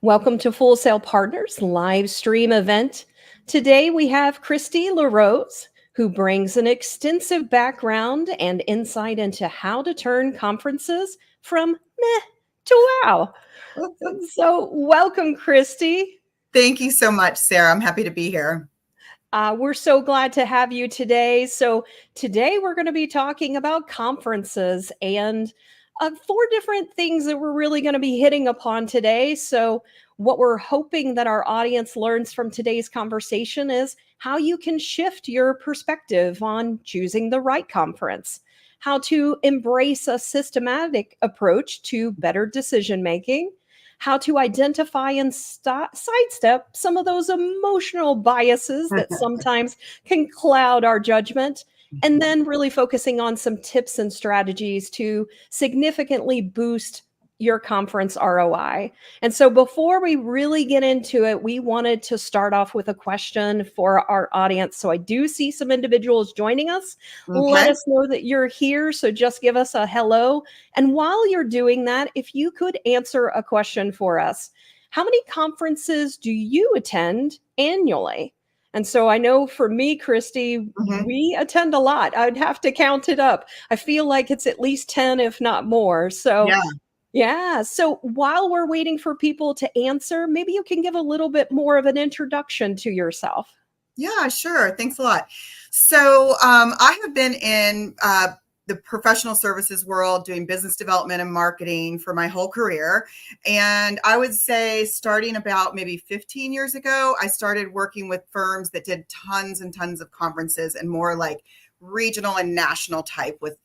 Welcome to Full Sail Partners live stream event. Today we have Kristy LaRose, who brings an extensive background and insight into how to turn conferences from meh to wow. So, welcome, Kristy. Thank you so much, Sarah. I'm happy to be here. We're so glad to have you today. So, today we're going to be talking about conferences and four different things that we're really going to be hitting upon today. So, what we're hoping that our audience learns from today's conversation is how you can shift your perspective on choosing the right conference, how to embrace a systematic approach to better decision making, how to identify and sidestep some of those emotional biases that sometimes can cloud our judgment, and then really focusing on some tips and strategies to significantly boost your conference ROI. And so before we really get into it, we wanted to start off with a question for our audience. So I do see some individuals joining us. Let Okay. us know that you're here. So just give us a hello. And while you're doing that, if you could answer a question for us, how many conferences do you attend annually? And so I know for me, Kristy, we attend a lot. I'd have to count it up. I feel like it's at least 10, if not more. So Yeah. yeah. So while we're waiting for people to answer, maybe you can give a little bit more of an introduction to yourself. Yeah, sure. Thanks a lot. So I have been in the professional services world doing business development and marketing for my whole career. And I would say starting about maybe 15 years ago, I started working with firms that did tons and tons of conferences and more like regional and national type with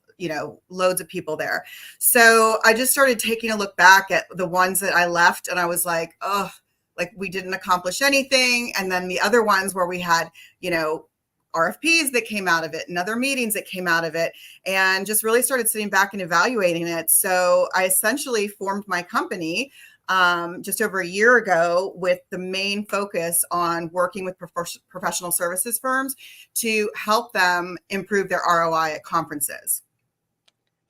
loads of people there. So I just started taking a look back at the ones that I left and I was like, oh, like we didn't accomplish anything. And then the other ones where we had, RFPs that came out of it and other meetings that came out of it, and just really started sitting back and evaluating it. So I essentially formed my company just over a year ago with the main focus on working with professional services firms to help them improve their ROI at conferences.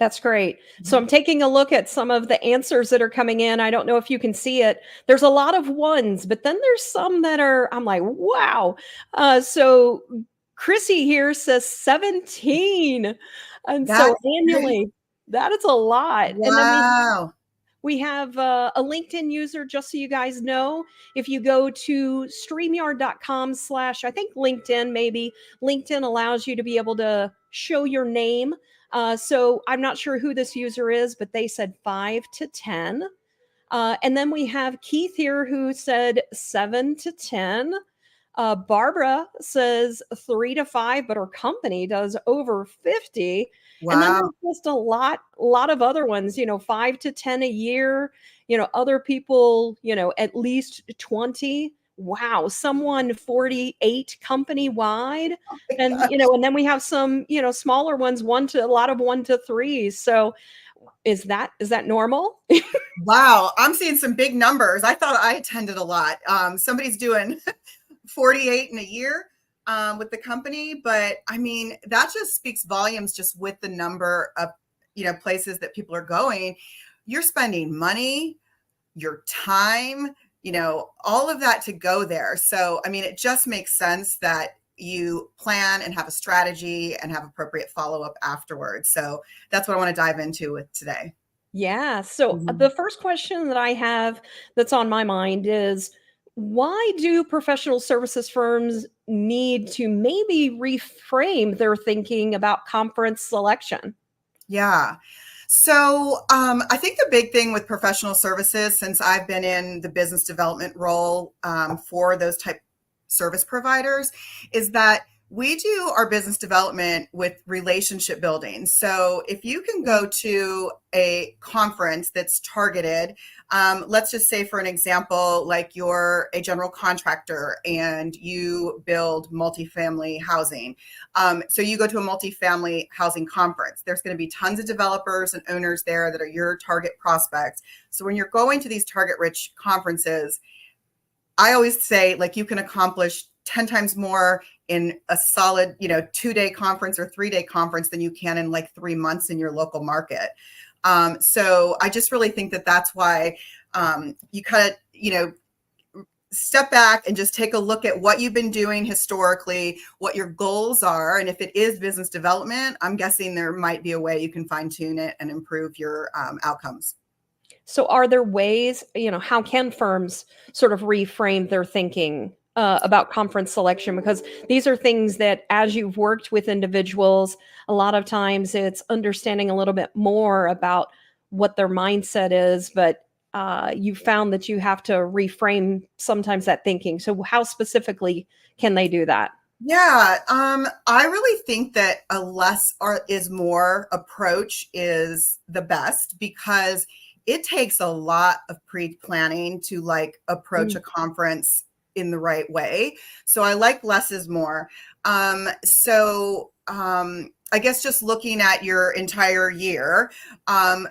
That's great. So I'm taking a look at some of the answers that are coming in. I don't know if you can see it. There's a lot of ones, but then there's some that are, I'm like, wow. So Chrissy here says 17. And so That's annually, that is a lot. And then wow. we have a LinkedIn user, just so you guys know, if you go to StreamYard.com/ I think LinkedIn, maybe LinkedIn allows you to be able to show your name. So I'm not sure who this user is, but they said 5 to 10. And then we have Keith here who said 7 to 10. Barbara says 3 to 5, but her company does over 50. And then Wow. there's just a lot of other ones, 5 to 10 a year, other people, at least 20. Wow, someone 48 company wide. And, and then we have some, smaller ones, a lot of 1 to 3s. So is that normal? Wow. I'm seeing some big numbers. I thought I attended a lot. Somebody's doing 48 in a year with the company, but I mean, that just speaks volumes just with the number of, places that people are going. You're spending money, your time, all of that to go there. So, I mean, it just makes sense that you plan and have a strategy and have appropriate follow-up afterwards. So that's what I want to dive into with today. Yeah. So the first question that I have that's on my mind is, why do professional services firms need to maybe reframe their thinking about conference selection? Yeah. So I think the big thing with professional services, since I've been in the business development role for those type service providers, is that we do our business development with relationship building. So if you can go to a conference that's targeted, let's just say for an example, like you're a general contractor and you build multifamily housing. So you go to a multifamily housing conference, there's going to be tons of developers and owners there that are your target prospects. So when you're going to these target rich conferences, I always say, like, you can accomplish 10 times more in a solid, 2-day conference or 3-day conference than you can in like 3 months in your local market. So I just really think that that's why you kind of, step back and just take a look at what you've been doing historically, what your goals are. And if it is business development, I'm guessing there might be a way you can fine tune it and improve your outcomes. So are there ways, how can firms sort of reframe their thinking about conference selection? Because these are things that, as you've worked with individuals, a lot of times it's understanding a little bit more about what their mindset is, but you found that you have to reframe sometimes that thinking. So how specifically can they do that? Yeah, I really think that a less is more approach is the best, because it takes a lot of pre-planning to like approach a conference in the right way. So I like less is more. I guess just looking at your entire year,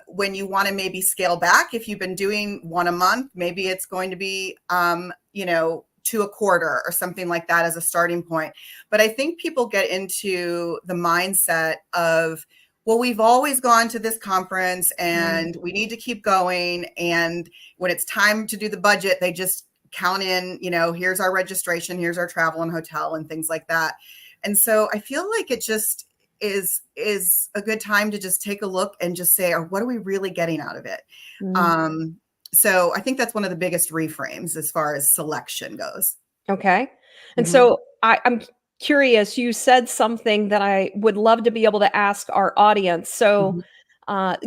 when you want to maybe scale back, if you've been doing one a month, maybe it's going to be, to a quarter or something like that as a starting point. But I think people get into the mindset of, well, we've always gone to this conference and we need to keep going. And when it's time to do the budget, they just count in, here's our registration, here's our travel and hotel and things like that. And so I feel like it just is a good time to just take a look and just say, oh, what are we really getting out of it? So I think that's one of the biggest reframes as far as selection goes. Okay. And so I'm curious, you said something that I would love to be able to ask our audience. So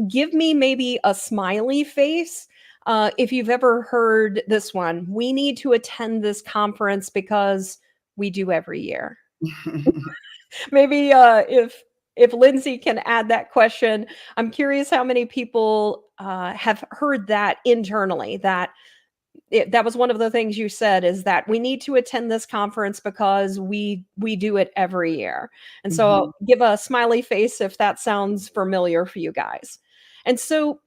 give me maybe a smiley face if you've ever heard this one. We need to attend this conference because we do every year. Maybe if Lindsay can add that question, I'm curious how many people have heard that internally, that that was one of the things you said, is that we need to attend this conference because we do it every year. And so give a smiley face if that sounds familiar for you guys. And so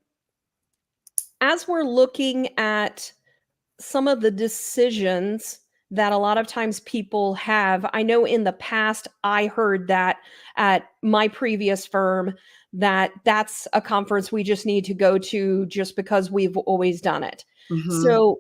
as we're looking at some of the decisions that a lot of times people have, I know in the past I heard that at my previous firm, that that's a conference we just need to go to just because we've always done it. So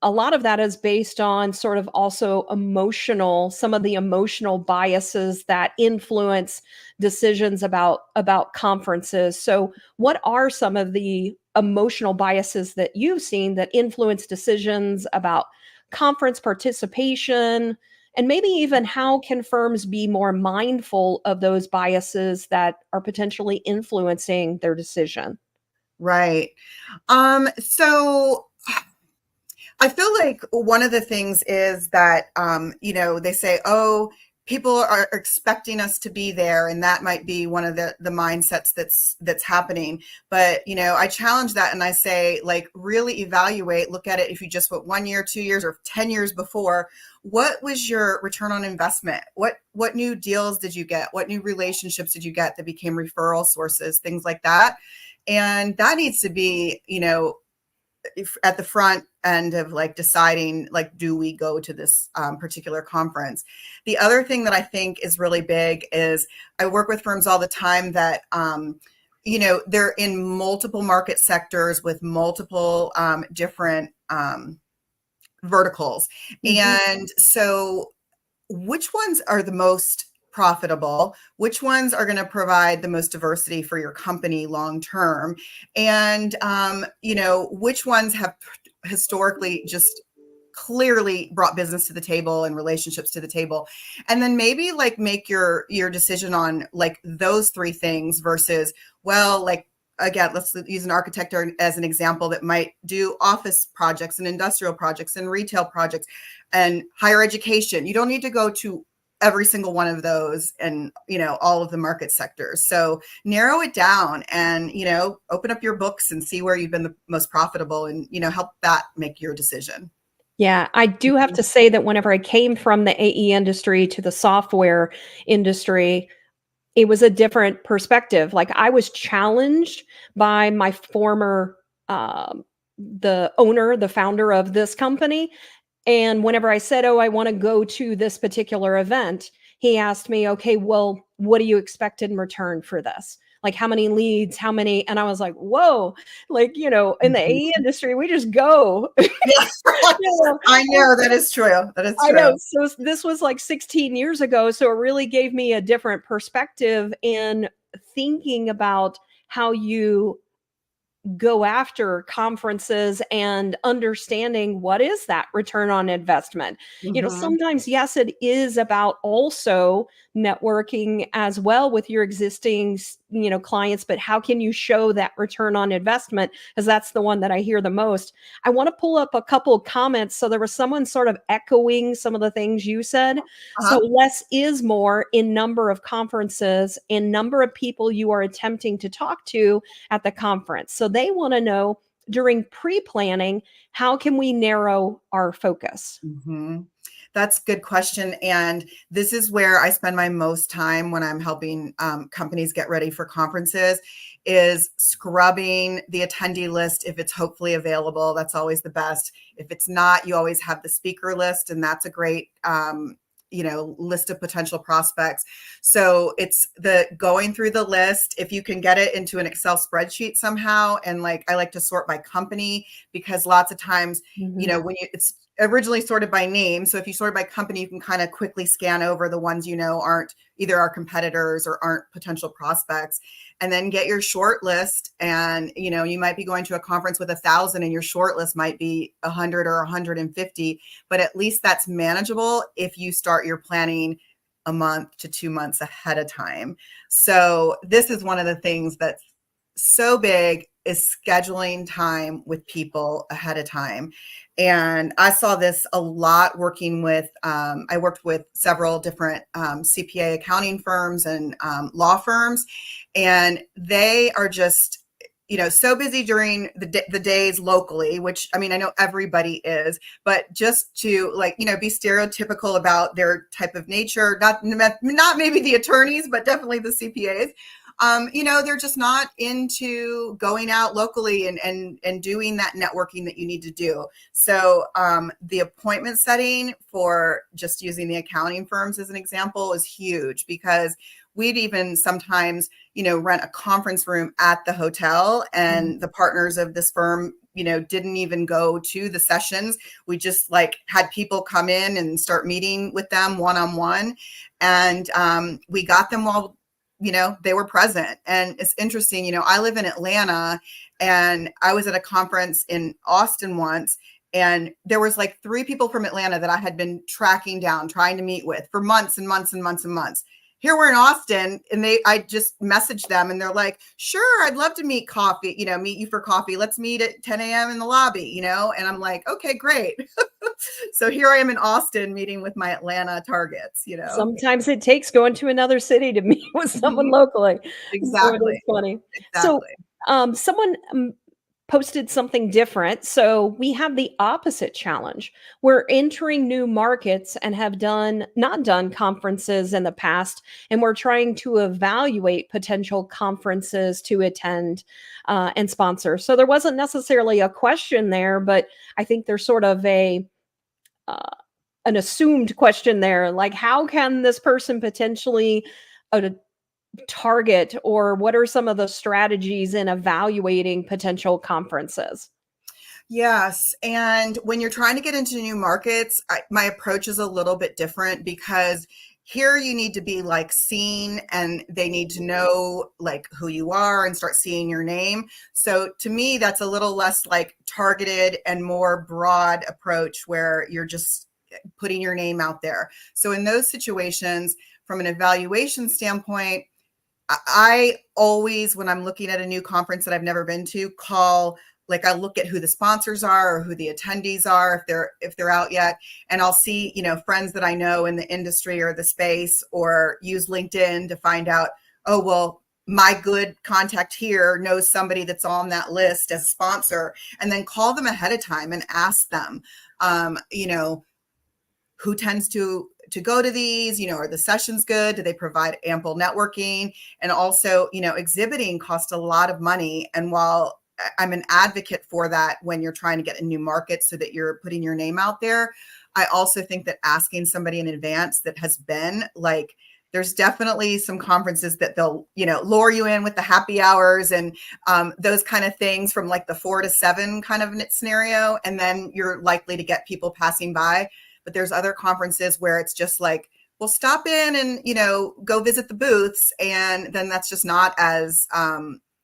a lot of that is based on sort of also some of the emotional biases that influence decisions about conferences. So what are some of the emotional biases that you've seen that influence decisions about conference participation? And maybe even how can firms be more mindful of those biases that are potentially influencing their decision? Right. So I feel like one of the things is that, they say, oh, people are expecting us to be there. And that might be one of the mindsets that's happening. But, I challenge that and I say, like, really evaluate, look at it. If you just went 1 year, 2 years, or 10 years before, what was your return on investment? What new deals did you get? What new relationships did you get that became referral sources, things like that? And that needs to be, at the front end of like deciding, like, do we go to this particular conference? The other thing that I think is really big is I work with firms all the time that, they're in multiple market sectors with multiple different verticals. And so which ones are the most profitable, which ones are going to provide the most diversity for your company long term, and which ones have historically just clearly brought business to the table and relationships to the table. And then maybe like make your decision on like those three things versus, well, like, again, let's use an architect as an example that might do office projects and industrial projects and retail projects and higher education. You don't need to go to every single one of those and, all of the market sectors. So narrow it down and, open up your books and see where you've been the most profitable and, help that make your decision. Yeah, I do have to say that whenever I came from the AE industry to the software industry, it was a different perspective. Like, I was challenged by my former, the founder of this company. And whenever I said, oh, I want to go to this particular event, he asked me, okay, well, what do you expect in return for this? like how many leads, how many, and I was like, whoa, like, in the Mhm. AE industry, we just go. Yeah. You know, I know that is true. That is I know. true. So this was like 16 years ago. So it really gave me a different perspective in thinking about how you go after conferences and understanding what is that return on investment. Mhm. Sometimes, yes, it is about also networking as well with your existing clients, but how can you show that return on investment, because that's the one that I hear the most. I want to pull up a couple of comments. So there was someone sort of echoing some of the things you said. So Uh-huh. less is more in number of conferences and number of people you are attempting to talk to at the conference. So they want to know during pre-planning, how can we narrow our focus? Mhm. That's a good question. And this is where I spend my most time when I'm helping companies get ready for conferences, is scrubbing the attendee list if it's hopefully available. That's always the best. If it's not, you always have the speaker list, and that's a great list of potential prospects. So it's the going through the list. If you can get it into an Excel spreadsheet somehow, and like I like to sort by company, because lots of times, Mhm. when it's originally sorted by name. So if you sort by company, you can kind of quickly scan over the ones aren't either our competitors or aren't potential prospects, and then get your short list. And you might be going to a conference with 1,000, and your short list might be 100 or 150, but at least that's manageable if you start your planning a month to 2 months ahead of time. So this is one of the things that's so big, is scheduling time with people ahead of time. And I saw this a lot working with, I worked with several different CPA accounting firms and law firms, and they are just, so busy during the days locally, which, I mean, I know everybody is, but just to be stereotypical about their type of nature, not maybe the attorneys, but definitely the CPAs. They're just not into going out locally and doing that networking that you need to do. So the appointment setting, for just using the accounting firms as an example, is huge, because we'd even sometimes, rent a conference room at the hotel, and the partners of this firm, didn't even go to the sessions. We just had people come in and start meeting with them one-on-one. And we got them while they were present. And it's interesting, I live in Atlanta, and I was at a conference in Austin once, and there was 3 people from Atlanta that I had been tracking down, trying to meet with for months and months and months and months. Here we're in Austin, and I just messaged them, and they're like, sure, I'd love to meet you for coffee. Let's meet at 10 a.m. in the lobby, and I'm like, okay, great. So here I am in Austin meeting with my Atlanta targets. Sometimes it takes going to another city to meet with someone Mhm. locally. So it is Exactly. funny. So, Exactly. someone posted something different. So we have the opposite challenge. We're entering new markets and have not done conferences in the past, and we're trying to evaluate potential conferences to attend and sponsor. So there wasn't necessarily a question there, but I think there's sort of uh, an assumed question there, like how can this person potentially uh, target, or what are some of the strategies in evaluating potential conferences? Yes. And when you're trying to get into new markets, my approach is a little bit different, because here you need to be seen, and they need to know who you are and start seeing your name. So to me, that's a little less targeted and more broad approach, where you're just putting your name out there. So in those situations, from an evaluation standpoint, I always, when I'm looking at a new conference that I've never been to, I look at who the sponsors are or who the attendees are, if they're out yet. And I'll see, friends that I know in the industry or the space, or use LinkedIn to find out, oh, well, my good contact here knows somebody that's on that list as a sponsor, and then call them ahead of time and ask them, um, you know, who tends to go to these, are the sessions good? Do they provide ample networking? And also, exhibiting costs a lot of money. And while I'm an advocate for that when you're trying to get in new markets so that you're putting your name out there, I also think that asking somebody in advance that has been there's definitely some conferences that they'll, lure you in with the happy hours and those kind of things from like the 4 to 7 kind of scenario. And then you're likely to get people passing by. But there's other conferences where it's just like, well, stop in and, go visit the booths. And then that's just not as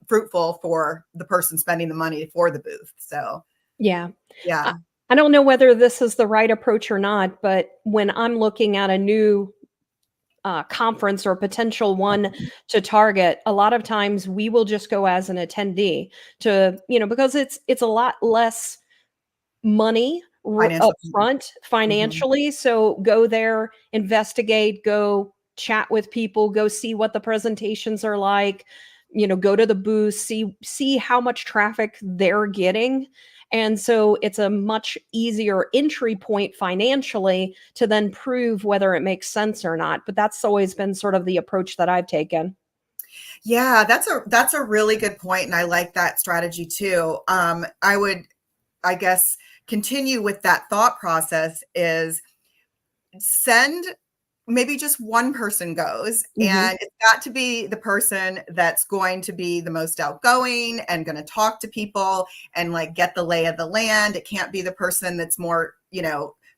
fruitful for the person spending the money for the booth. So, Yeah. yeah. I don't know whether this is the right approach or not, but when I'm looking at a new conference or potential one to target, a lot of times we will just go as an attendee to, because it's a lot less money Financial. up front Mhm. financially. So go there, investigate, go chat with people, go see what the presentations are like, go to the booth, see how much traffic they're getting. And so it's a much easier entry point financially to then prove whether it makes sense or not. But that's always been sort of the approach that I've taken. Yeah, that's a really good point, and I like that strategy too. I would, I guess, continue with that thought process is send maybe just one person goes, Mhm. and it's got to be the person that's going to be the most outgoing and going to talk to people and like get the lay of the land. It can't be the person that's more,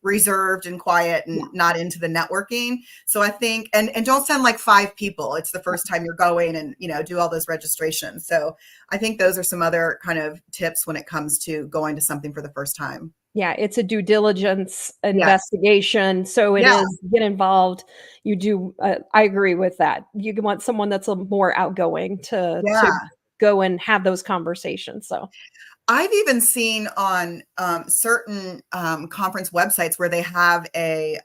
reserved and quiet Yeah. and not into the networking. So I think, and don't send like 5 people. It's the first time you're going and, do all those registrations. So I think those are some other kind of tips when it comes to going to something for the first time. Yeah, it's a due diligence Yes. investigation, so it Yeah. is get involved. You do, I agree with that. You want someone that's a more outgoing to Yeah. go and have those conversations, so I've even seen on certain conference websites where they have a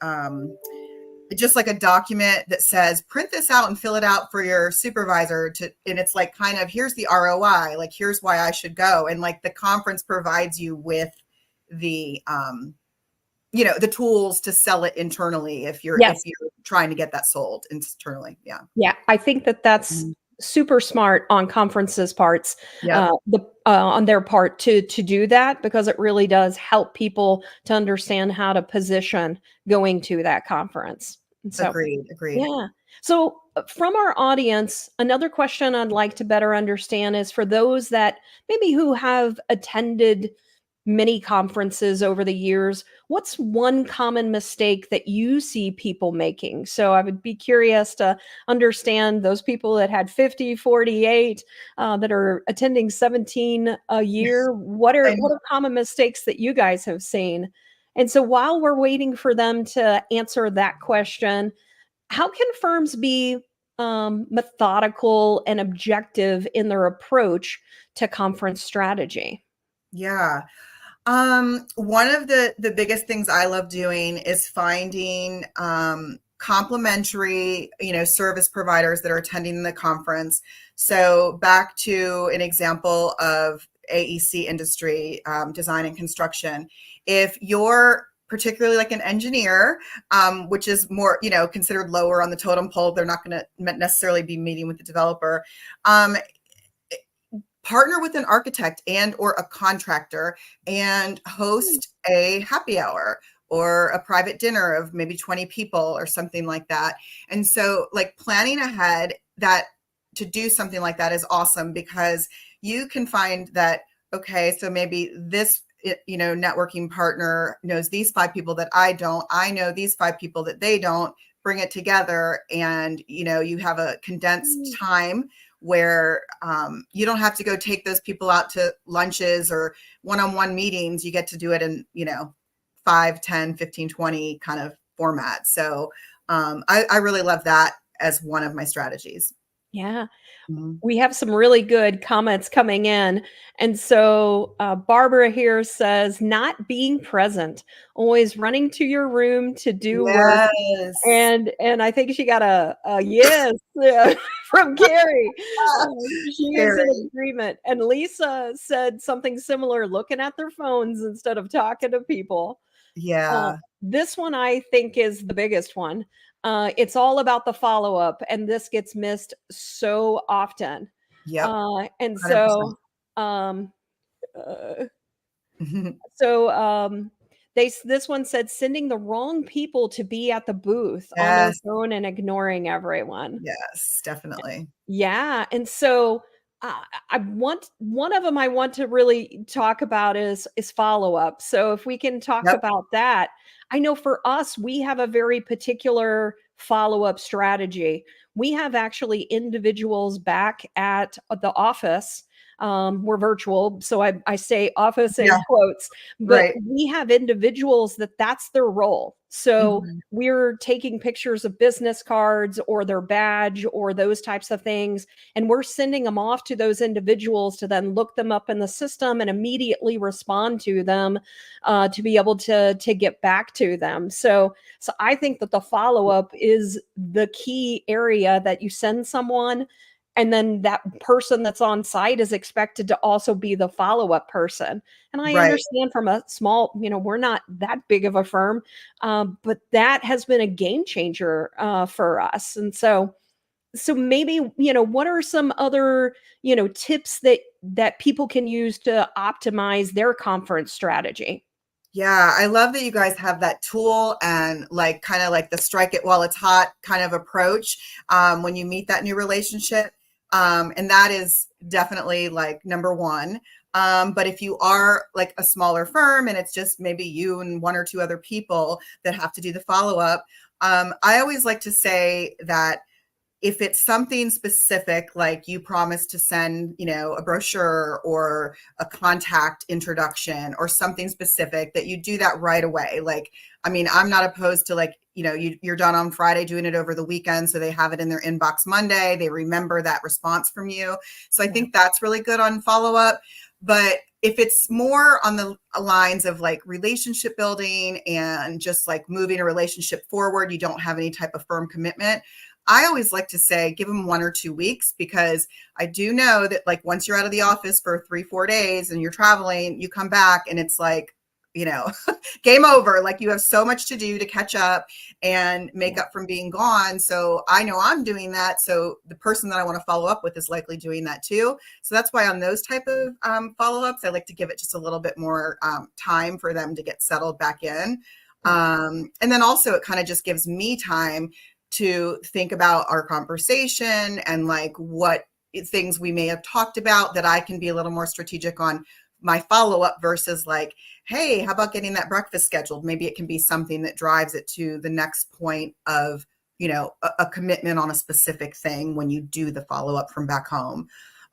just like a document that says print this out and fill it out for your supervisor and it's like kind of here's the ROI, like here's why I should go, and like the conference provides you with the the tools to sell it internally if you're yes. trying to get that sold internally. Yeah. Yeah, I think that that's Mhm. super smart on conferences' parts, Yep. on their part to do that because it really does help people to understand how to position going to that conference. And so, Agreed. yeah. So, from our audience, another question I'd like to better understand is for those that maybe who have attended many conferences over the years, what's one common mistake that you see people making? So I would be curious to understand those people that had 50, 48, that are attending 17 a year. What are I what are common mistakes that you guys have seen? And so while we're waiting for them to answer that question, how can firms be methodical and objective in their approach to conference strategy? Yeah. One of the biggest things I love doing is finding complimentary, service providers that are attending the conference. So back to an example of AEC industry, design and construction. If you're particularly like an engineer, which is more, considered lower on the totem pole, they're not going to necessarily be meeting with the developer. Partner with an architect and or a contractor and host a happy hour or a private dinner of maybe 20 people or something like that. And so like planning ahead that to do something like that is awesome because you can find that, okay, so maybe this networking partner knows these 5 people that I don't. I know these 5 people that they don't. Bring it together and you have a condensed time where you don't have to go take those people out to lunches or one-on-one meetings. You get to do it in 5, 10, 15, 20 kind of format. So I really love that as one of my strategies. Yeah. Mhm. We have some really good comments coming in. And so Barbara here says, not being present, always running to your room to do work. Yes. And I think she got a yes, yeah, from Carrie. She is in Very. agreement. And Lisa said something similar, looking at their phones instead of talking to people. Yeah. This one I think is the biggest one. It's all about the follow-up, and this gets missed so often. Yep. And 100%. so, um, uh, so, This one said sending the wrong people to be at the booth on their Yes. phone and ignoring everyone. Yes, definitely. Yeah, and so, I want one of them I want to really talk about is follow-up. So if we can talk Yep. about that. I know for us, we have a very particular follow-up strategy. We have actually individuals back at the office. We're virtual, so I say office Yeah. in quotes, but Right. we have individuals that's their role. So Mhm. we're taking pictures of business cards or their badge or those types of things, and we're sending them off to those individuals to then look them up in the system and immediately respond to them, to be able to get back to them. So I think that the follow up is the key area, that you send someone, and then that person that's on site is expected to also be the follow up person. And I Right. understand from a small, we're not that big of a firm, but that has been a game changer for us. And so maybe, what are some other, tips that people can use to optimize their conference strategy? Yeah, I love that you guys have that tool and like kind of like the strike it while it's hot kind of approach when you meet that new relationship. And that is definitely like number one. But if you are like a smaller firm and it's just maybe you and one or two other people that have to do the follow up, I always like to say that if it's something specific, like you promised to send, a brochure or a contact introduction or something specific, that you do that right away. Like, I mean, I'm not opposed to like, you're done on Friday doing it over the weekend. So they have it in their inbox Monday. They remember that response from you. So I Yeah. think that's really good on follow up. But if it's more on the lines of like relationship building and just like moving a relationship forward, you don't have any type of firm commitment, I always like to say, give them 1 or 2 weeks, because I do know that like once you're out of the office for 3-4 days and you're traveling, you come back and it's like, game over. Like you have so much to do to catch up and make up from being gone. So I know I'm doing that. So the person that I want to follow up with is likely doing that too. So that's why on those type of follow-ups, I like to give it just a little bit more time for them to get settled back in. And then also it kind of just gives me time to think about our conversation and like what things we may have talked about, that I can be a little more strategic on my follow-up versus like, hey, how about getting that breakfast scheduled? Maybe it can be something that drives it to the next point of, a commitment on a specific thing when you do the follow-up from back home.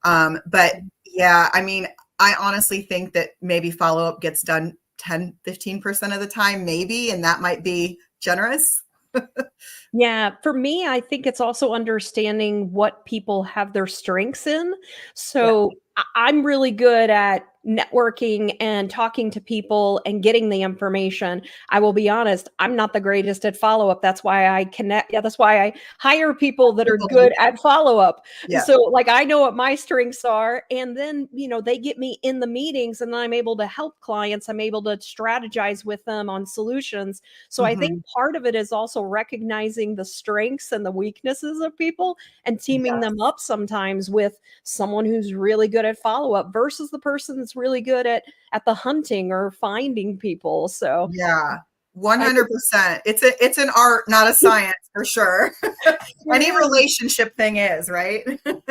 But yeah, I mean, I honestly think that maybe follow-up gets done 10-15% of the time, maybe, and that might be generous. Yeah, for me, I think it's also understanding what people have their strengths in. Yeah. So I'm really good at networking and talking to people and getting the information. I will be honest, I'm not the greatest at follow up. That's why I connect. Yeah, that's why I hire people that are People like good at follow up. Yeah. So, like, I know what my strengths are. And then, they get me in the meetings and I'm able to help clients. I'm able to strategize with them on solutions. So I think Mhm. part of it is also recognizing the strengths and the weaknesses of people and teaming Yes. them up sometimes with someone who's really good at follow up versus the person that's really good at the hunting or finding people. So Yeah. I 100%. It's an art, not a science, for sure. it Any is. relationship thing is, right?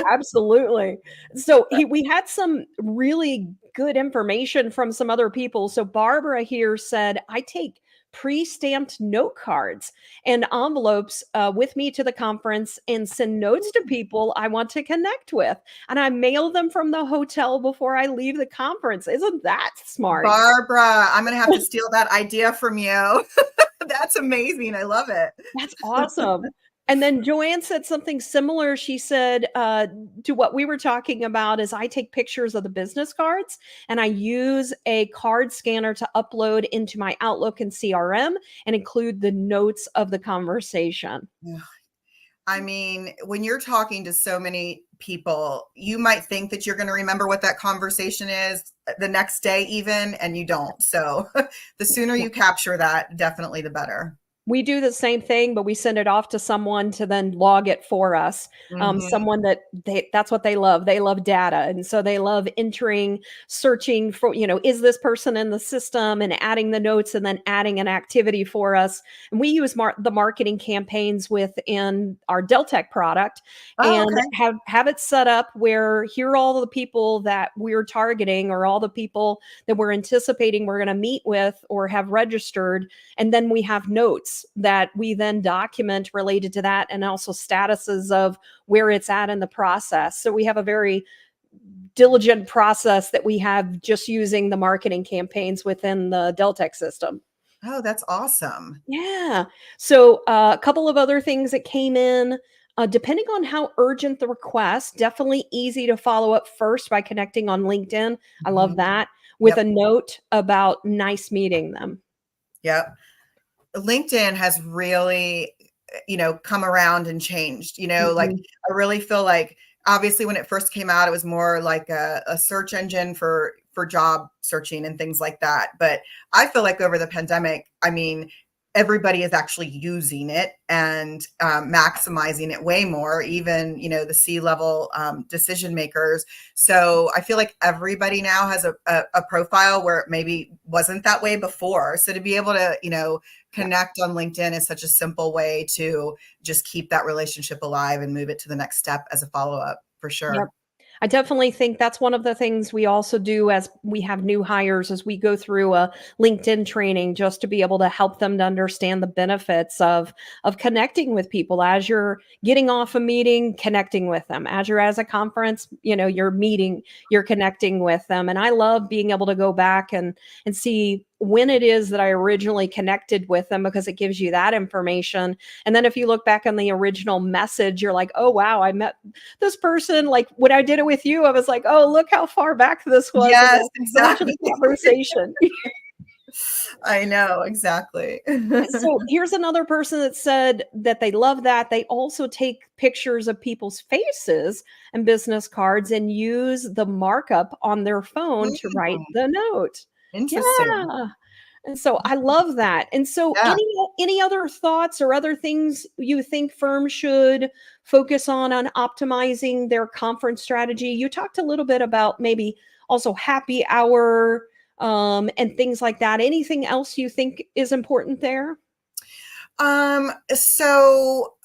Absolutely. So we had some really good information from some other people. So Barbara here said, I take pre-stamped note cards and envelopes with me to the conference and send notes to people I want to connect with. And I mail them from the hotel before I leave the conference. Isn't that smart? Barbara, I'm gonna have to steal that idea from you. That's amazing. I love it. That's awesome. And then Joanne said something similar. She said, to what we were talking about is I take pictures of the business cards and I use a card scanner to upload into my Outlook and CRM and include the notes of the conversation. Yeah. I mean, when you're talking to so many people, you might think that you're going to remember what that conversation is the next day even, and you don't. So the sooner you capture that, definitely the better. We do the same thing, but we send it off to someone to then log it for us. Mhm. Someone that's what they love. They love data. And so they love entering, searching for, is this person in the system and adding the notes and then adding an activity for us. And we use the marketing campaigns within our Deltec product Oh, and okay. have it set up where here are all the people that we're targeting or all the people that we're anticipating we're going to meet with or have registered. And then we have notes that we then document related to that and also statuses of where it's at in the process. So we have a very diligent process that we have just using the marketing campaigns within the Deltec system. Oh, that's awesome. Yeah. So a couple of other things that came in. Depending on how urgent the request, definitely easy to follow up first by connecting on LinkedIn. I love Mhm. that with a Yep. note about nice meeting them. Yep. LinkedIn has really, come around and changed. Like Mhm. I really feel like obviously when it first came out, it was more like a search engine for job searching and things like that. But I feel like over the pandemic, I mean, everybody is actually using it and maximizing it way more, even the C-level decision makers. So I feel like everybody now has a profile where it maybe wasn't that way before. So to be able to Yep. connect on LinkedIn is such a simple way to just keep that relationship alive and move it to the next step as a follow-up for Yep. sure. I definitely think that's one of the things we also do as we have new hires as we go through a LinkedIn training just to be able to help them to understand the benefits of connecting with people as you're getting off a meeting, connecting with them. As you're at a conference, you're meeting, you're connecting with them. And I love being able to go back and see when it is that I originally connected with them because it gives you that information. And then if you look back on the original message, you're like, oh wow, I met this person, like when I did it with you, I was like, oh, look how far back this was in Yes, the exactly. original conversation. I know, exactly. So here's another person that said that they love that. They also take pictures of people's faces and business cards and use the markup on their phone to write Mm, the note. interesting. Yeah. And so I love that. And so Yeah. any other thoughts or other things you think firms should focus on optimizing their conference strategy? You talked a little bit about maybe also happy hour and things like that. Anything else you think is important there? So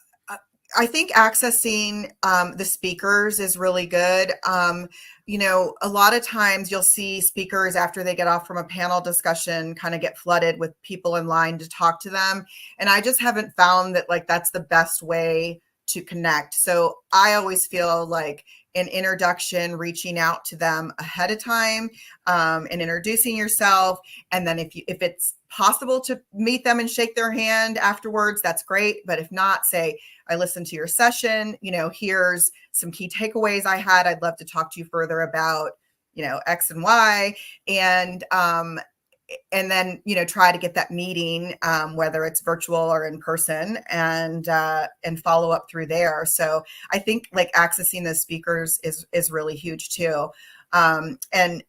I think accessing the speakers is really good. A lot of times you'll see speakers after they get off from a panel discussion kind of get flooded with people in line to talk to them. And I just haven't found that like that's the best way to connect. So I always feel like an introduction, reaching out to them ahead of time, and introducing yourself. And then if it's possible to meet them and shake their hand afterwards, that's great. But if not, say, I listened to your session, here's some key takeaways I had. I'd love to talk to you further about, X and Y. And then try to get that meeting, whether it's virtual or in person, and follow up through there. So I think like accessing those speakers is really huge too. And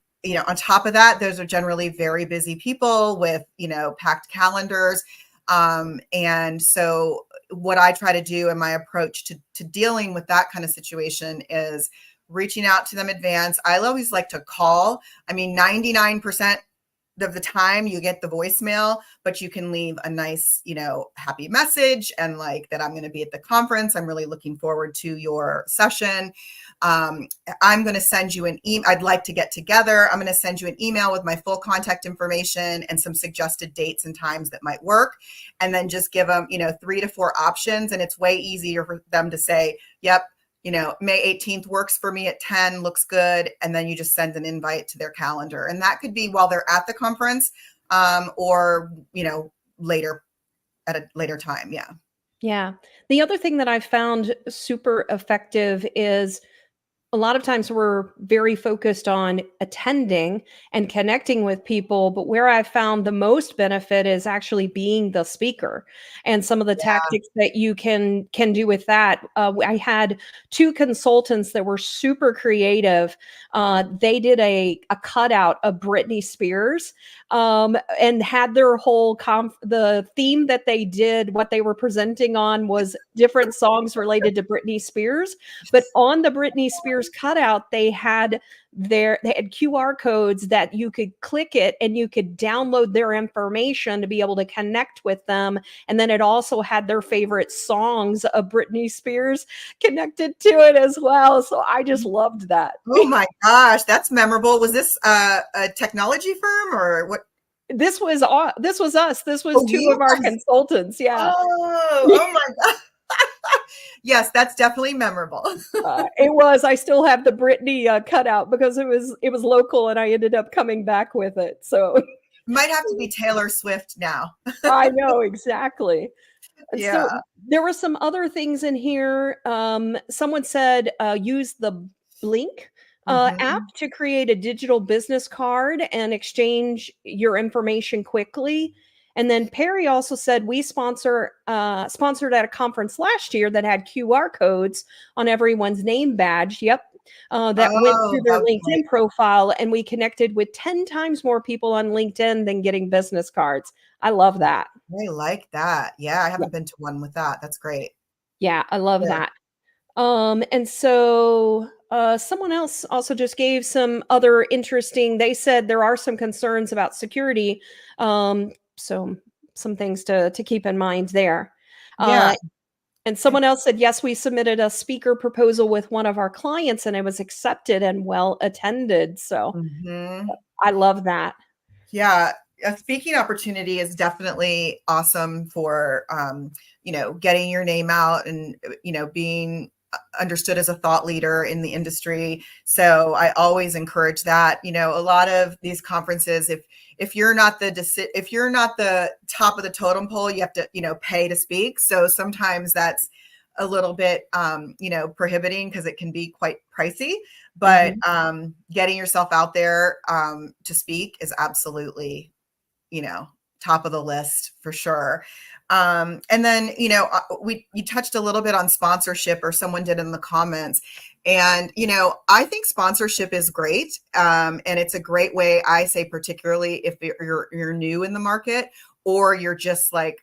on top of that, those are generally very busy people with packed calendars. And so what I try to do in my approach to dealing with that kind of situation is reaching out to them in advance. I always like to call. I mean, 99% of the time you get the voicemail, but you can leave a nice, happy message and like that I'm going to be at the conference. I'm really looking forward to your session. I'm going to send you an email. I'd like to get together. I'm going to send you an email with my full contact information and some suggested dates and times that might work. And then just give them, 3 to 4 options. And it's way easier for them to say, yep, May 18th works for me at 10, looks good. And then you just send an invite to their calendar. And that could be while they're at the conference, or, later at a later time. Yeah. Yeah. The other thing that I've found super effective is a lot of times we're very focused on attending and connecting with people, but where I've found the most benefit is actually being the speaker and some of the tactics that you can do with that. I had two consultants that were super creative. They did a cutout of Britney Spears, and had their whole the theme that they did, what they were presenting on was different songs related to Britney Spears. But on the Britney Spears cutout, they had QR codes that you could click it and you could download their information to be able to connect with them. And then it also had their favorite songs of Britney Spears connected to it as well. So I just loved that. Oh my gosh, that's memorable. Was this a technology firm or what? This was us. This was two of our consultants. Yeah. Oh my God. Yes, that's definitely memorable. It was. I still have the Britney cutout because it was local, and I ended up coming back with it. So might have to be Taylor Swift now. I know exactly. Yeah. So there were some other things in here. Someone said use the Blink app to create a digital business card and exchange your information quickly. And then Perry also said we sponsored at a conference last year that had QR codes on everyone's name badge. Yep. That went through their LinkedIn profile, and we connected with 10 times more people on LinkedIn than getting business cards. I love that. I like that. Yeah, I haven't been to one with that. That's great. Yeah, I love that. And so someone else also just gave some other interesting, they said there are some concerns about security. So some things to keep in mind there. Yeah. And someone else said, yes, we submitted a speaker proposal with one of our clients and it was accepted and well attended. So I love that. Yeah. A speaking opportunity is definitely awesome for, getting your name out and, being understood as a thought leader in the industry. So I always encourage that. A lot of these conferences, if you're not the top of the totem pole, you have to, pay to speak. So sometimes that's a little bit, prohibiting because it can be quite pricey, but getting yourself out there to speak is absolutely, top of the list for sure. And then, you touched a little bit on sponsorship, or someone did in the comments. And, I think sponsorship is great. And it's a great way, I say, particularly if you're new in the market, or you're just like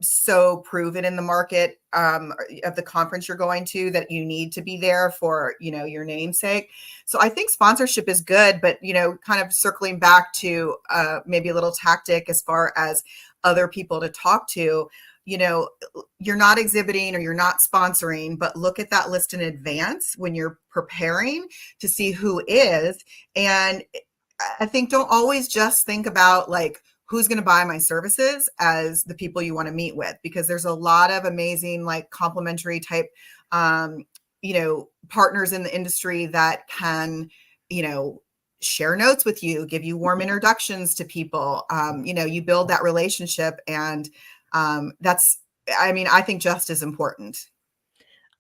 so proven in the market of the conference you're going to that you need to be there for, your namesake. So I think sponsorship is good, but, kind of circling back to maybe a little tactic as far as other people to talk to, you're not exhibiting or you're not sponsoring, but look at that list in advance when you're preparing to see who is. And I think don't always just think about like, who's going to buy my services as the people you want to meet with, because there's a lot of amazing, like complimentary type, partners in the industry that can, share notes with you, give you warm introductions to people. You build that relationship, and I think just as important.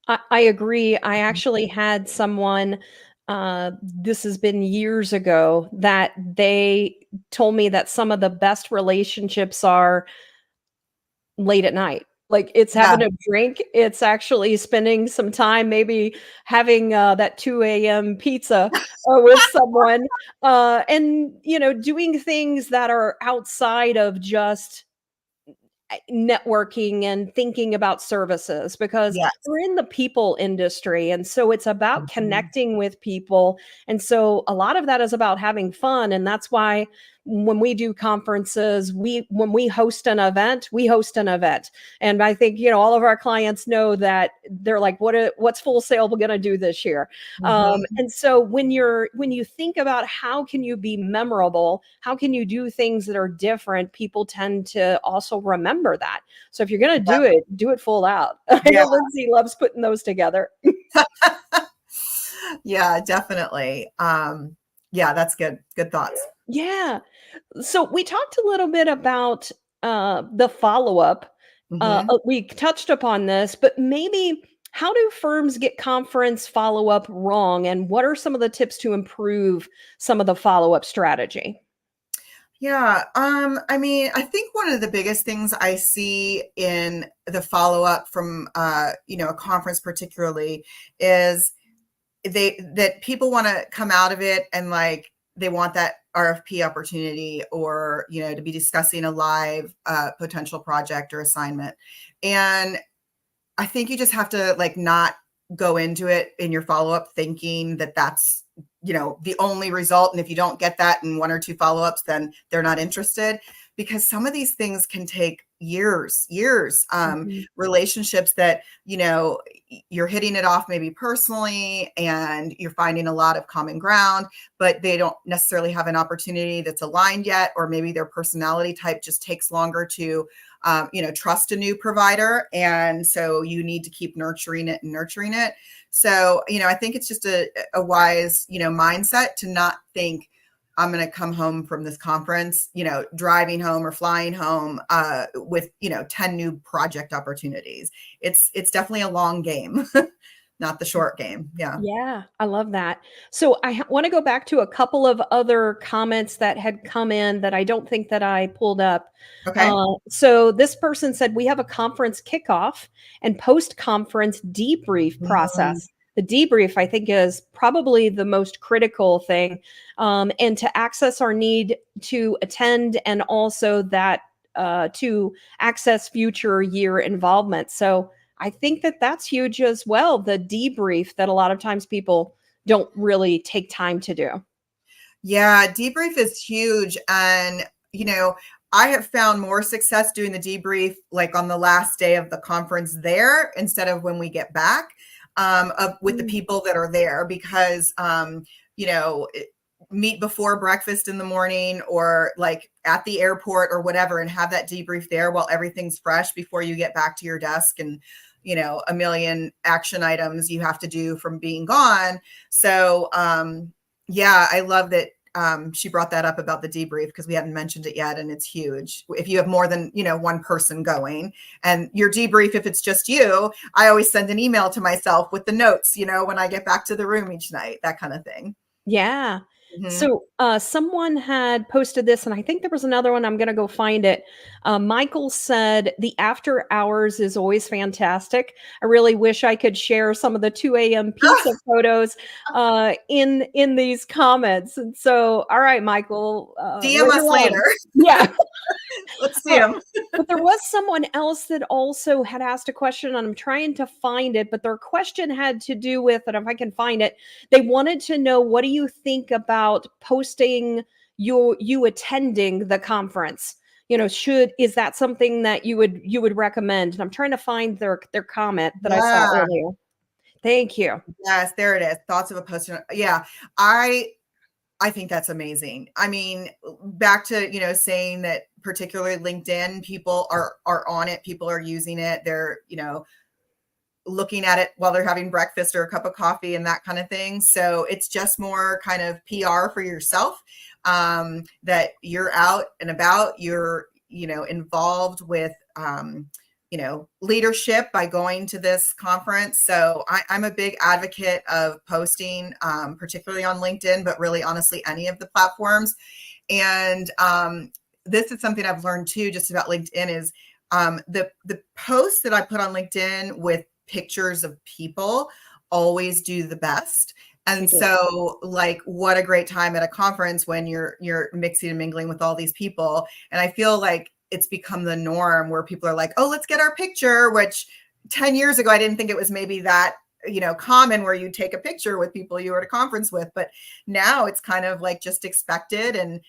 I agree. I actually had someone, this has been years ago, that they told me that some of the best relationships are late at night. Like it's having a drink. It's actually spending some time, maybe having that 2 a.m. pizza with someone, and doing things that are outside of just networking and thinking about services, because we're in the people industry. And so it's about connecting with people. And so a lot of that is about having fun. And that's why when we do conferences, when we host an event, we host an event. And I think, all of our clients know that. They're like, what's Full Sail going to do this year? And so when you think about how can you be memorable, how can you do things that are different, people tend to also remember that. So if you're going to do it full out. I know Lindsay loves putting those together. Yeah, definitely. That's good. Good thoughts. Yeah. So we talked a little bit about the follow-up. We touched upon this, but maybe How do firms get conference follow-up wrong, and what are some of the tips to improve some of the follow-up strategy? Yeah, I mean, I think one of the biggest things I see in the follow-up from a conference particularly is that people want to come out of it and like they want that RFP opportunity or to be discussing a live potential project or assignment. And I think you just have to like not go into it in your follow-up thinking that that's the only result. And if you don't get that in one or two follow-ups, then they're not interested, because some of these things can take years, Mhm. relationships that, you're hitting it off maybe personally and you're finding a lot of common ground, but they don't necessarily have an opportunity that's aligned yet, or maybe their personality type just takes longer to trust a new provider. And so you need to keep nurturing it. So, I think it's just a wise, mindset to not think I'm going to come home from this conference, driving home or flying home with, 10 new project opportunities. It's definitely a long game, not the short game. Yeah. Yeah, I love that. So I want to go back to a couple of other comments that had come in that I don't think that I pulled up. Okay. So this person said we have a conference kickoff and post-conference debrief Mhm. process. The debrief, I think, is probably the most critical thing, and to access our need to attend, and also that to access future year involvement. So I think that that's huge as well, the debrief that a lot of times people don't really take time to do. Yeah, debrief is huge. And, I have found more success doing the debrief like on the last day of the conference there instead of when we get back with the Mm. people that are there, because, meet before breakfast in the morning or like at the airport or whatever, and have that debrief there while everything's fresh before you get back to your desk and, a million action items you have to do from being gone. So, yeah, I love that she brought that up about the debrief, because we hadn't mentioned it yet, and it's huge. If you have more than one person going, and your debrief, if it's just you, I always send an email to myself with the notes. When I get back to the room each night, that kind of thing. Yeah. Hmm. So, someone had posted this, and I think there was another one. I'm going to go find it. Michael said, the after hours is always fantastic. I really wish I could share some of the 2 a.m. pizza photos in these comments. And so, all right, Michael, DM later us later. on. Yeah. Let's see them. But there was someone else that also had asked a question, and I'm trying to find it, but their question had to do with, and if I can find it, they wanted to know, what do you think about posting you attending the conference? Is that something that you would recommend? And I'm trying to find their comment that I saw Yeah. earlier. Thank you. Yes, there it is. Thoughts of a post. Yeah. I think that's amazing. I mean, back to, saying that particularly LinkedIn, people are on it, people are using it. They're, looking at it while they're having breakfast or a cup of coffee and that kind of thing. So it's just more kind of PR for yourself, that you're out and about, you're, involved with, leadership by going to this conference. So I'm a big advocate of posting, particularly on LinkedIn, but really honestly, any of the platforms. And this is something I've learned too, just about LinkedIn, is the posts that I put on LinkedIn with pictures of people always do the best. They And do. so like, what a great time at a conference when you're mixing and mingling with all these people. And I feel like it's become the norm where people are like, oh, let's get our picture, which 10 years ago, I didn't think it was maybe that, common where you take a picture with people you were at a conference with, but now it's kind of like just expected. And,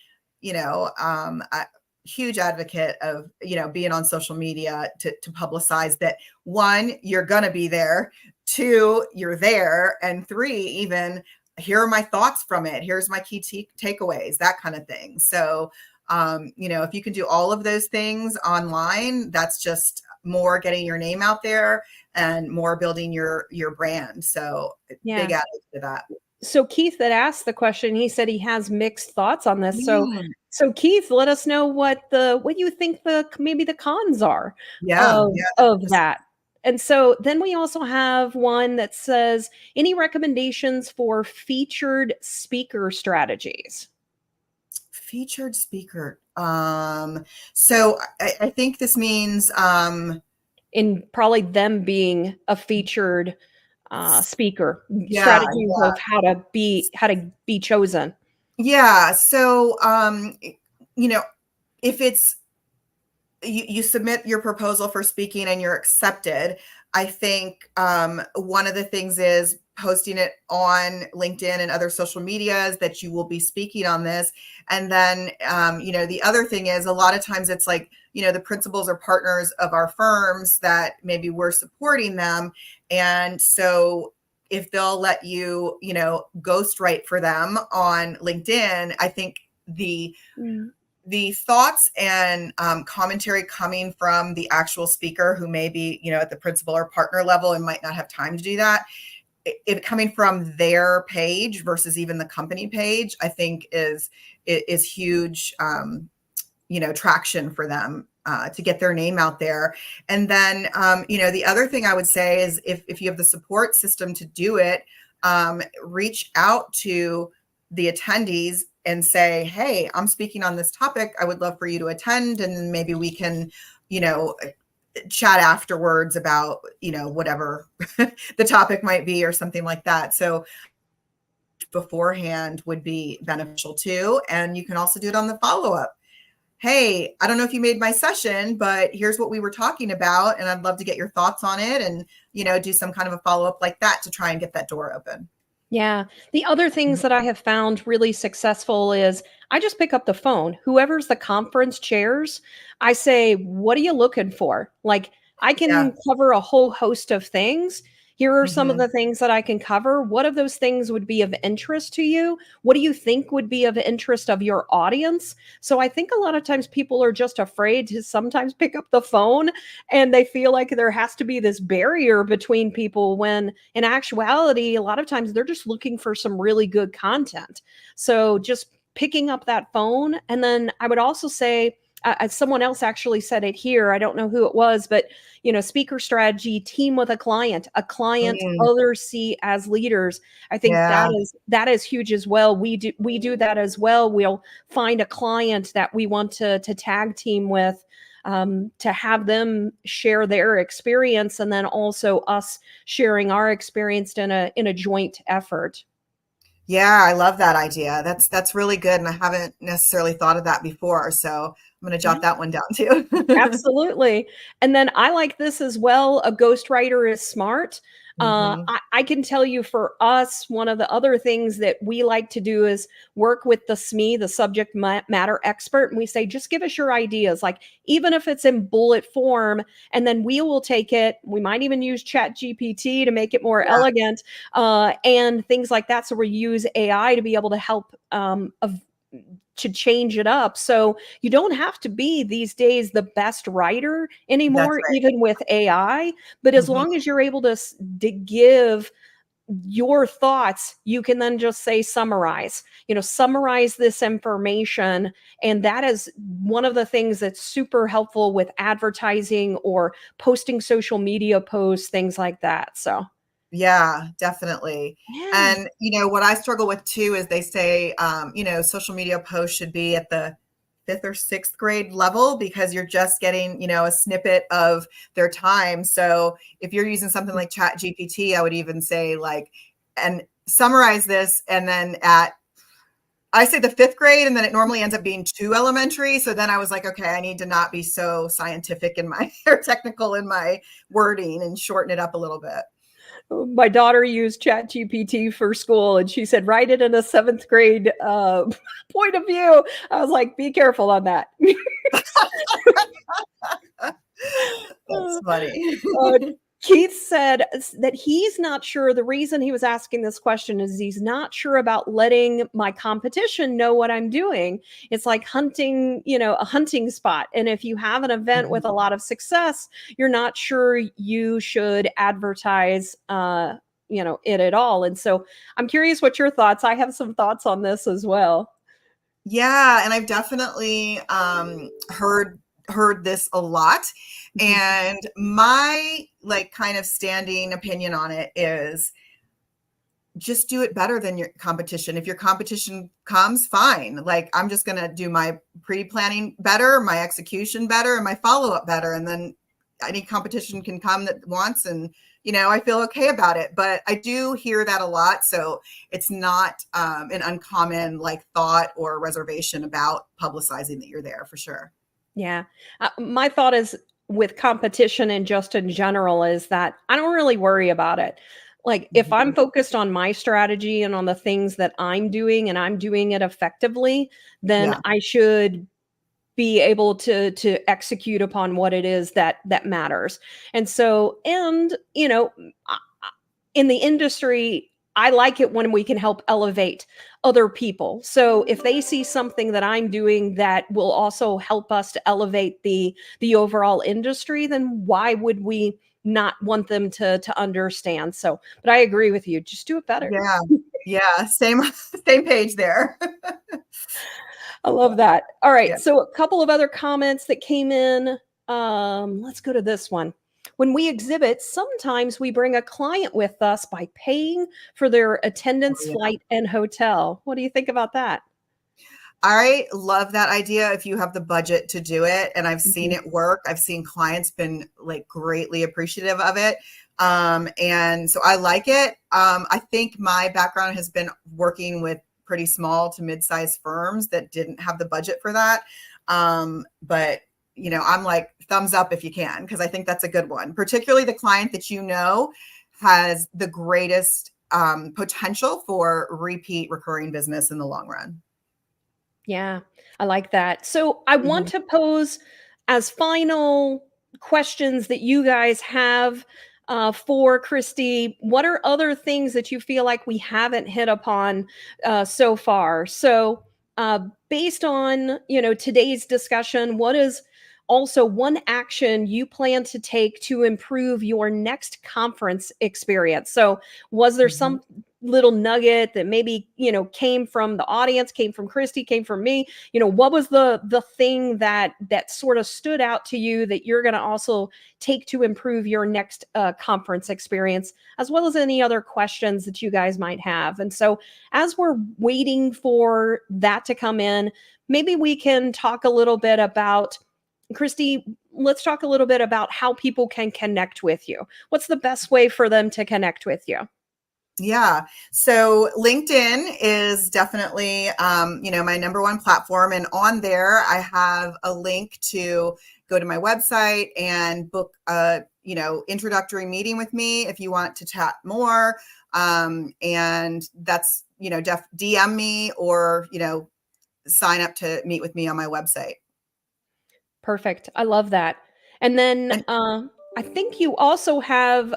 a huge advocate of, being on social media to publicize that, one, you're going to be there, two, you're there, and three, even, here are my thoughts from it. Here's my key takeaways, that kind of thing. So, if you can do all of those things online, that's just more getting your name out there and more building your brand. So Yeah. big advocate to that. So Keith that asked the question, he said he has mixed thoughts on this. So Mm. so Keith, let us know what you think maybe the cons are Yeah. of Yeah. of that. And so then we also have one that says, any recommendations for featured speaker strategies? Featured speaker. So I think this means In probably them being a featured speaker, yeah, strategies of how to be chosen. yeah. So you know, if it's you submit your proposal for speaking and you're accepted, I think one of the things is posting it on LinkedIn and other social medias that you will be speaking on this. And then, the other thing is a lot of times it's like, the principals or partners of our firms that maybe we're supporting them. And so if they'll let you, ghostwrite for them on LinkedIn, I think the thoughts and commentary coming from the actual speaker who may be, at the principal or partner level and might not have time to do that, it coming from their page versus even the company page, I think is huge, traction for them to get their name out there. And then, the other thing I would say is if you have the support system to do it, reach out to the attendees and say, hey, I'm speaking on this topic. I would love for you to attend. And maybe we can, chat afterwards about, whatever the topic might be or something like that. So beforehand would be beneficial too. And you can also do it on the follow-up. Hey, I don't know if you made my session, but here's what we were talking about. And I'd love to get your thoughts on it and, do some kind of a follow-up like that to try and get that door open. Yeah. The other things that I have found really successful is I just pick up the phone. Whoever's the conference chairs, I say, what are you looking for? Like, I Yeah. can cover a whole host of things. Here are some of Mhm. the things that I can cover. What of those things would be of interest to you? What do you think would be of interest of your audience? So I think a lot of times people are just afraid to sometimes pick up the phone and they feel like there has to be this barrier between people when in actuality, a lot of times they're just looking for some really good content. So just picking up that phone. And then I would also say, someone else actually said it here. I don't know who it was, but speaker strategy, team with a client Mm, others see as leaders. I think yeah. that is huge as well. We do that as well. We'll find a client that we want to tag team with, to have them share their experience, and then also us sharing our experience in a joint effort. Yeah, I love that idea. That's really good. And I haven't necessarily thought of that before. So I'm going to Yeah. jot that one down too. Absolutely. And then I like this as well. A ghostwriter is smart. Hmm. I can tell you for us, one of the other things that we like to do is work with the SME, the subject matter expert. And we say, just give us your ideas, like even if it's in bullet form, and then we will take it. We might even use Chat GPT to make it more Yeah, elegant, and things like that. So we use AI to be able to help to change it up. So you don't have to be these days the best writer that's anymore, right. even with AI. But as Hmm. long as you're able to give your thoughts, you can then just say summarize this information. And that is one of the things that's super helpful with advertising or posting social media posts, things like that. So, Yeah, definitely. yeah. And, what I struggle with too is they say, social media posts should be at the fifth or sixth grade level because you're just getting, a snippet of their time. So if you're using something like Chat GPT, I would even say like, and summarize this. And then I say the fifth grade, and then it normally ends up being too elementary. So then I was like, okay, I need to not be so scientific in my or technical in my wording and shorten it up a little bit. My daughter used Chat GPT for school, and she said, write it in a seventh grade point of view. I was like, be careful on that. That's funny. uh, Keith said that he's not sure. The reason he was asking this question is he's not sure about letting my competition know what I'm doing. It's like hunting, a hunting spot. And if you have an event with a Mhm. lot of success, you're not sure you should advertise it at all. And so I'm curious what your thoughts. I have some thoughts on this as well. Yeah, and I've definitely heard heard this a lot. Mhm. And my like kind of standing opinion on it is just do it better than your competition. If your competition comes, fine. Like I'm just going to do my pre-planning better, my execution better, and my follow-up better. And then any competition can come that wants, and I feel okay about it. But I do hear that a lot. So it's not an uncommon like thought or reservation about publicizing that you're there for sure. Yeah. My thought is with competition and just in general is that I don't really worry about it. Like if I'm Mhm. focused on my strategy and on the things that I'm doing and I'm doing it effectively, then Yeah. I should be able to execute upon what it is that matters. And so, and in the industry, I like it when we can help elevate other people. So if they see something that I'm doing that will also help us to elevate the overall industry, then why would we not want them to understand? So, but I agree with you. Just do it better. Yeah. Yeah. Same, same page there. I love that. All Yeah. right. So a couple of other comments that came in. Let's go to this one. When we exhibit, sometimes we bring a client with us by paying for their Oh, attendance, yeah. flight, and hotel. What do you think about that? I love that idea if you have the budget to do it. And I've seen Mhm. it work. I've seen clients been like greatly appreciative of it. And so I like it. I think my background has been working with pretty small to mid-sized firms that didn't have the budget for that. But I'm like thumbs up if you can, because I think that's a good one, particularly the client that has the greatest potential for repeat recurring business in the long run. Yeah, I like that. So I want Mhm. to pose as final questions that you guys have for Kristy. What are other things that you feel like we haven't hit upon so far? So, based on today's discussion, what is also one action you plan to take to improve your next conference experience? So, was there Mhm. some little nugget that maybe came from the audience, came from Kristy, came from me? What was the thing that sort of stood out to you that you're going to also take to improve your next conference experience, as well as any other questions that you guys might have? And so as we're waiting for that to come in, maybe we can talk a little bit about, Kristy, let's talk a little bit about how people can connect with you. What's the best way for them to connect with you? Yeah. So LinkedIn is definitely, my number one platform. And on there, I have a link to go to my website and book a, introductory meeting with me if you want to chat more. And that's, DM me or, sign up to meet with me on my website. Perfect. I love that. And then, And I think you also have,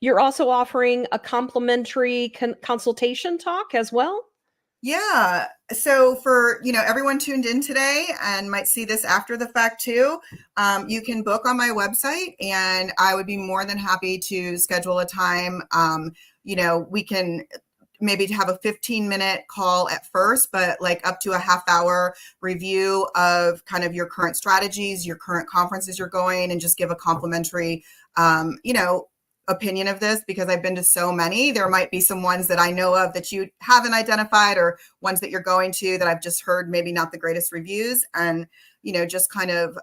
you're also offering a complimentary consultation talk as well? yeah. So for, everyone tuned in today and might see this after the fact too, you can book on my website and I would be more than happy to schedule a time. We can maybe have a 15-minute call at first, but like up to a half hour review of kind of your current strategies, your current conferences you're going, and just give a complimentary, opinion of this, because I've been to so many. There might be some ones that I know of that you haven't identified, or ones that you're going to that I've just heard maybe not the greatest reviews, and just kind of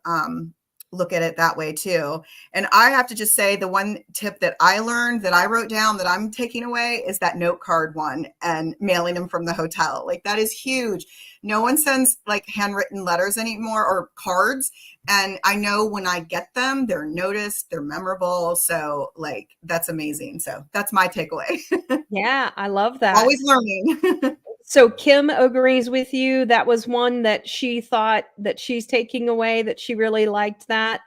look at it that way too. And I have to just say, the one tip that I learned that I wrote down that I'm taking away is that note card one and mailing them from the hotel. Like that is huge. No one sends like handwritten letters anymore or cards. And I know when I get them, they're noticed, they're memorable. So like, that's amazing. So that's my takeaway. Yeah, I love that. Always learning. So Kim agrees with you. That was one that she thought that she's taking away, that she really liked that.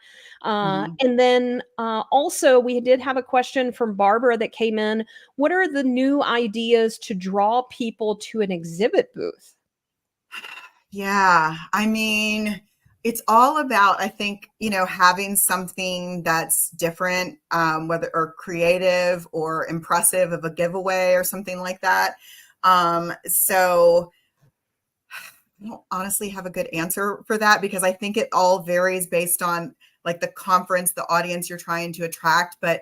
Mhm. And then also, we did have a question from Barbara that came in. What are the new ideas to draw people to an exhibit booth? Yeah, I mean, it's all about, I think, having something that's different, whether or creative or impressive of a giveaway or something like that. So I don't honestly have a good answer for that because I think it all varies based on like the conference, the audience you're trying to attract. But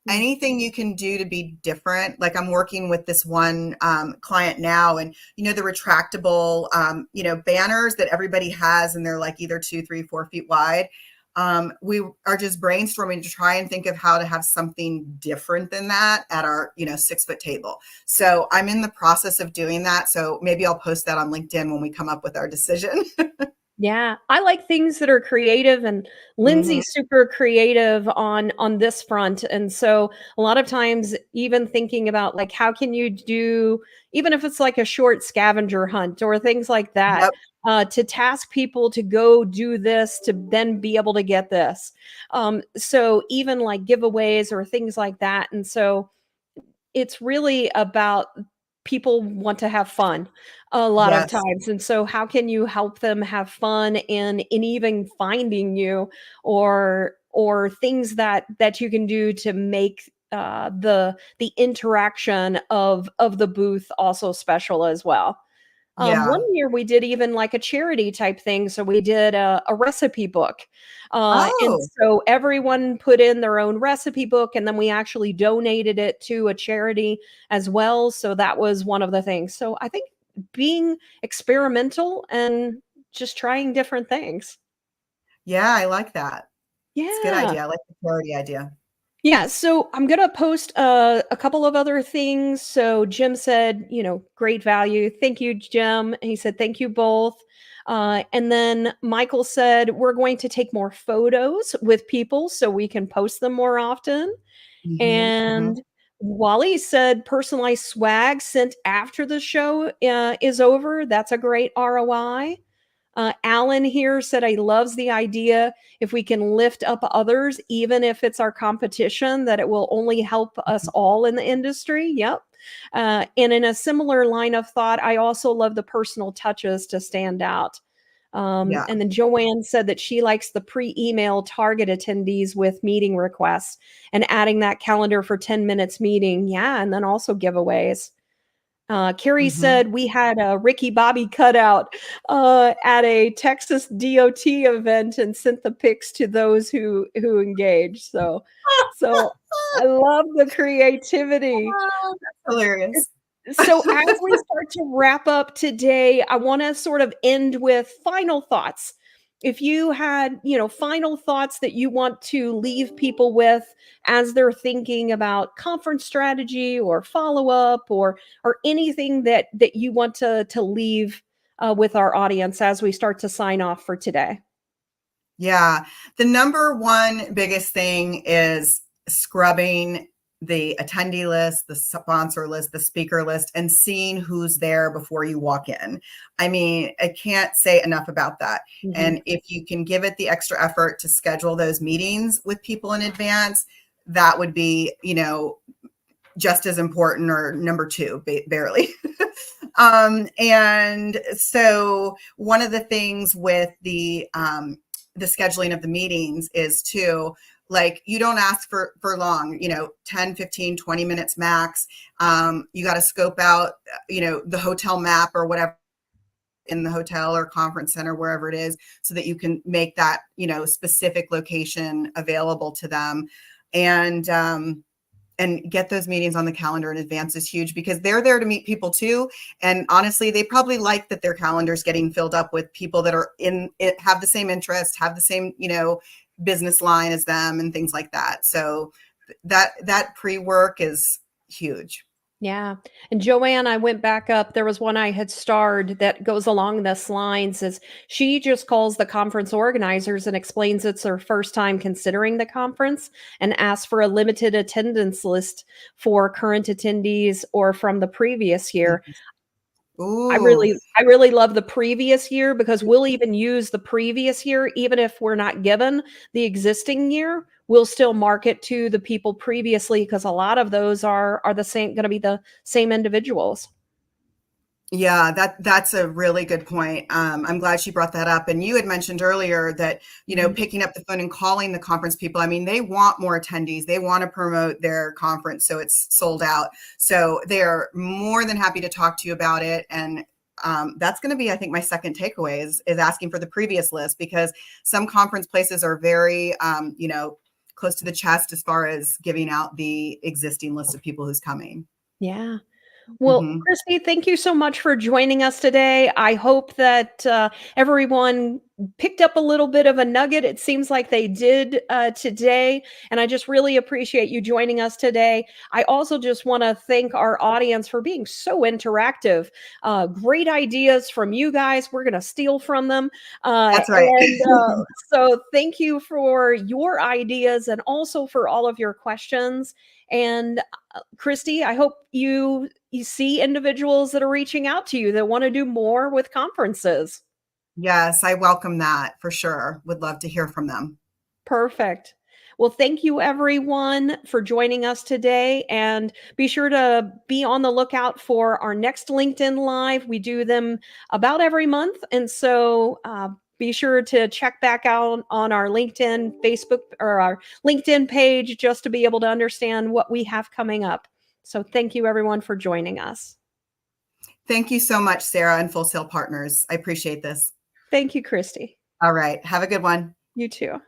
Mm. anything you can do to be different. Like I'm working with this one client now, and the retractable banners that everybody has, and they're like either 2, 3, 4 feet wide. We are just brainstorming to try and think of how to have something different than that at our 6-foot table. So I'm in the process of doing that. So maybe I'll post that on LinkedIn when we come up with our decision. Yeah, I like things that are creative, and Mhm. Lindsay's super creative on this front. And so a lot of times even thinking about like how can you do, even if it's like a short scavenger hunt or things like that, Yep. to task people to go do this to then be able to get this. So even like giveaways or things like that. And so it's really about people want to have fun a lot of Yes. times, and so how can you help them have fun in even finding you, or things that you can do to make the interaction of the booth also special as well. One Yeah. year we did even like a charity type thing. So we did a recipe book. And Oh, so everyone put in their own recipe book, and then we actually donated it to a charity as well. So that was one of the things. So I think being experimental and just trying different things. yeah. I like that. It's a good Yeah. idea. I like the charity idea. Yeah, so I'm gonna post a couple of other things. So Jim said, great value. Thank you, Jim. And he said, thank you both. And then Michael said, we're going to take more photos with people so we can post them more often. Hmm. Hmm. And Wally said, personalized swag sent after the show is over. That's a great ROI. Alan here said he loves the idea if we can lift up others, even if it's our competition, that it will only help us all in the industry. Yep. And in a similar line of thought, I also love the personal touches to stand out. Yeah. And then Joanne said that she likes the pre-email target attendees with meeting requests and adding that calendar for 10 minutes meeting. Yeah. And then also giveaways. Carrie Hmm. said we had a Ricky Bobby cutout at a Texas DOT event and sent the pics to those who engaged. So I love the creativity. Hilarious. So as we start to wrap up today, I want to sort of end with final thoughts. If you had, final thoughts that you want to leave people with as they're thinking about conference strategy or follow up, or anything that you want to leave with our audience as we start to sign off for today. Yeah. The number one biggest thing is scrubbing the attendee list, the sponsor list, the speaker list, and seeing who's there before you walk in. I mean, I can't say enough about that. Mhm. And if you can give it the extra effort to schedule those meetings with people in advance, that would be, just as important, or number two, barely. And so one of the things with the scheduling of the meetings is too, like, you don't ask for long, 10, 15, 20 minutes max. You got to scope out, the hotel map or whatever in the hotel or conference center, wherever it is, so that you can make that, specific location available to them. And get those meetings on the calendar in advance is huge, because they're there to meet people too. And honestly, they probably like that their calendar's getting filled up with people that are in it, have the same interest, have the same, business line as them, and things like that. So that pre-work is huge. Yeah. And Joanne, I went back up. There was one I had starred that goes along this lines is she just calls the conference organizers and explains it's her first time considering the conference and asks for a limited attendance list for current attendees or from the previous year. I Ooh, really I really love the previous year because we'll even use the previous year even if we're not given the existing year, we'll still market to the people previously because a lot of those are the same gonna be the same individuals. yeah, that's a really good point. I'm glad she brought that up. And you had mentioned earlier that, Mhm. picking up the phone and calling the conference people. I mean, they want more attendees. They want to promote their conference so it's sold out. So they are more than happy to talk to you about it. And that's going to be, I think, my second takeaway is asking for the previous list, because some conference places are very, close to the chest as far as giving out the existing list of people who's coming. Yeah. Well, Mm-hmm. Kristy, thank you so much for joining us today. I hope that everyone picked up a little bit of a nugget. It seems like they did today. And I just really appreciate you joining us today. I also just want to thank our audience for being so interactive. Great ideas from you guys. We're going to steal from them. That's right. So thank you for your ideas and also for all of your questions. And Kristy, I hope you see individuals that are reaching out to you that want to do more with conferences. Yes, I welcome that for sure. Would love to hear from them. Perfect. Well, thank you everyone for joining us today, and be sure to be on the lookout for our next LinkedIn Live. We do them about every month, and so be sure to check back out on our LinkedIn, Facebook, or our LinkedIn page just to be able to understand what we have coming up. So thank you everyone for joining us. Thank you so much, Sarah and Full Sail Partners. I appreciate this. Thank you, Kristy. All right. Have a good one. You too.